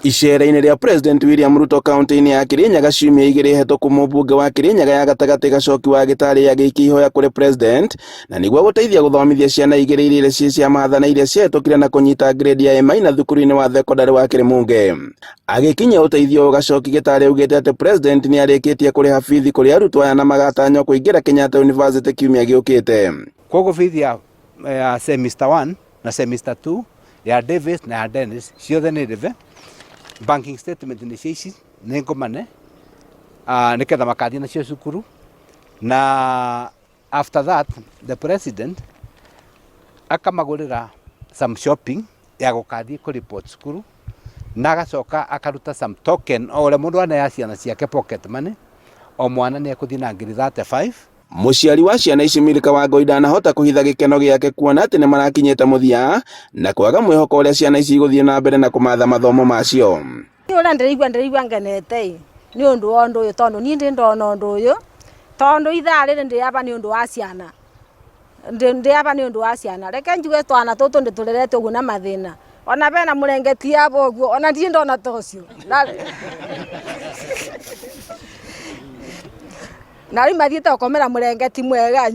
Icera-inĩ rĩa President William Ruto kaunti-inĩ ya Kirinyaga ciumia igĩrĩ hetũku, mũmbunge wa Kirinyaga ya gatagatĩ Gacoki wa Gĩtarĩ agĩikia ihoya kũrĩ president na nĩguo gũteithia gũthomithia ciana igĩrĩ iria ciĩ cia mahatha na iria ciahĩtũkire na kũnyita grade ya A- thukuru-inĩ wa thekondarĩ wa Kĩrĩmunge. Agĩkinyia ũteithio Gacoki Gĩtarĩ augĩte atĩ president nĩ arĩkĩtie kũrĩha bithi kũrĩ arutwo aya na magatanywo kũingĩra Kenyatta University kiumia gĩũkĩte. Koguo bithi ya semester 1 na semester 2 ya Davis na ya Dennis ciothe nĩ ndĩve. Banking statement nĩ cici nĩ ngomane nĩgetha makathiĩ nacio cukuru, na after that the president akamagũrĩra some shopping ya gũkathiĩ kũ report cukuru, na agacoka akaruta some token o ũrĩa mũndũ anea ciana ciake pocket money, o mwana nĩ ekũthiĩ na ngiri 35. Mũciari wa ciana ici Milka Wangui ndanahota kũhitha gĩkeno gĩake kuona atĩ nĩ marakinyĩte mũthia na kwaga mwĩhoko ũrĩa ciana ici igũthiĩ na mbere na kũmatha mathomo macio. Ũrĩa ndĩraigua ngenete nĩ ũndũ wa ũndũ ũyũ, tondũ niĩ ndĩ ndona ũndũ ũyũ, tondũ ithaa rĩrĩ ndĩaba nĩ ũndũ wa ciana, ndĩaba nĩ ũndũ wa ciana. Reke njuge twana tũtũ ndĩtũrerete ũguo na mathĩna, ona bena mũrengeti abo ũguo, ona ndiĩ ndona ta ũcio na rĩu mathiĩte gũkomera mũrengeti mwega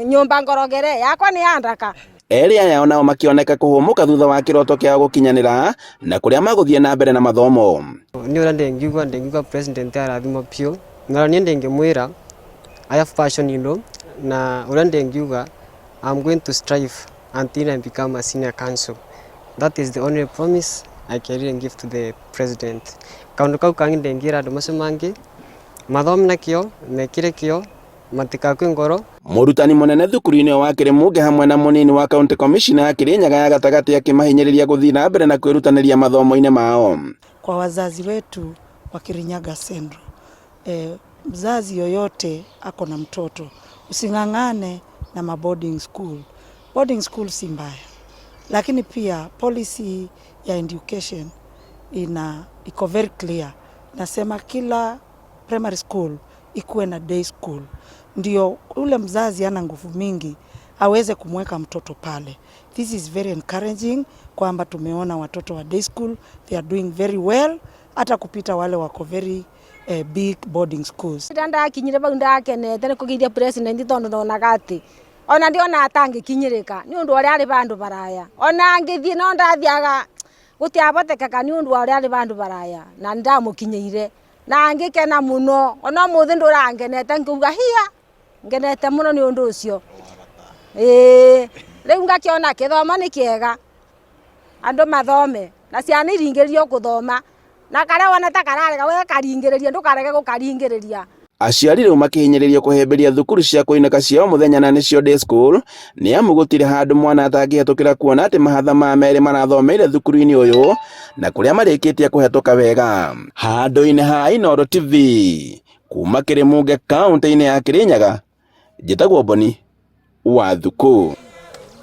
nyũmba ngorogere yakwa nĩ yandaka. Erĩ aya onao makĩoneka kũhũmũka thutha wa kĩroto kĩao gũkinyanĩra na kũrĩa magũthiĩ na mbere na mathomo. Nĩ ũrĩa ndĩngiuga president arathimo biũ, na niĩ ndĩngĩmwĩra I have passion na ũrĩa ndĩngiuga I'm going to strive until I become a senior counsel. That is the only promise I can really give to the president. Kaũndũ kau kangĩ ndĩngĩra andũ macio mangĩ mathome na kĩo, mekĩre kĩo, matikakue ngoro. Mũrutani mũnene thukuru-inĩ wa Kĩrĩmunge hamwe na mũnini wa county commissioner ya Kirinyaga ya gatagatĩ akĩmahinyĩrĩria gũthiĩ na mbere na kwĩrutanĩria mathomo-inĩ mao. Kwa wazazi wetu wa Kirinyaga Central, mzazi yoyote ako na mtoto using'ang'ane na boarding school. Boarding school si mbaya, lakini pia policy ya education iko very clear. Nasema kila primary school ikuwe na day school, ndio ule mzazi ana nguvu mingi aweze kumweka mtoto pale. This is very encouraging kwamba tumeona watoto wa day school they are doing very well, hata kupita wale wako very big boarding schools. Ndanda kinyire bau ndakenete nĩ kũgeithia president tondũ ndonaga atĩ ona ndiona atangĩkinyĩrĩka nĩ ũndũ ũrĩa arĩ bandũ baraya, ona ngĩthiĩ no ndathiaga gũtiabotekeka nĩ ũndũ ũrĩa arĩ bandũ baraya, na ndamũkinyĩire na ngĩkena mũno, ona mũthĩ ndũrangenete ngiuga hiya ngenete mũno nĩ ũndũ ũcio. Rĩu ngakĩona gĩthomo nĩ kĩega, andũ mathome na ciana iringĩrĩrio gũthoma, na karĩa wona ta kararega we karingĩrĩria ndũkarege gũkaringĩrĩria. Aciari rĩu makĩhinyĩrĩrio kũhĩmbĩria thukuru cia kũinũka cia mũthenya na nĩcio day school, nĩ amu gũtirĩ handũ mwana atangĩhetũkĩra kuona atĩ mahatha ma merĩ marathomeire thukuru-inĩ ũyũ na kũrĩa marĩkĩtie kũhetũka wega. Handũ-inĩ ha Inooro TV kuma Kĩrĩmunge kaunti-inĩ ya Kirinyaga, njĩtagwo Boni Wathuku.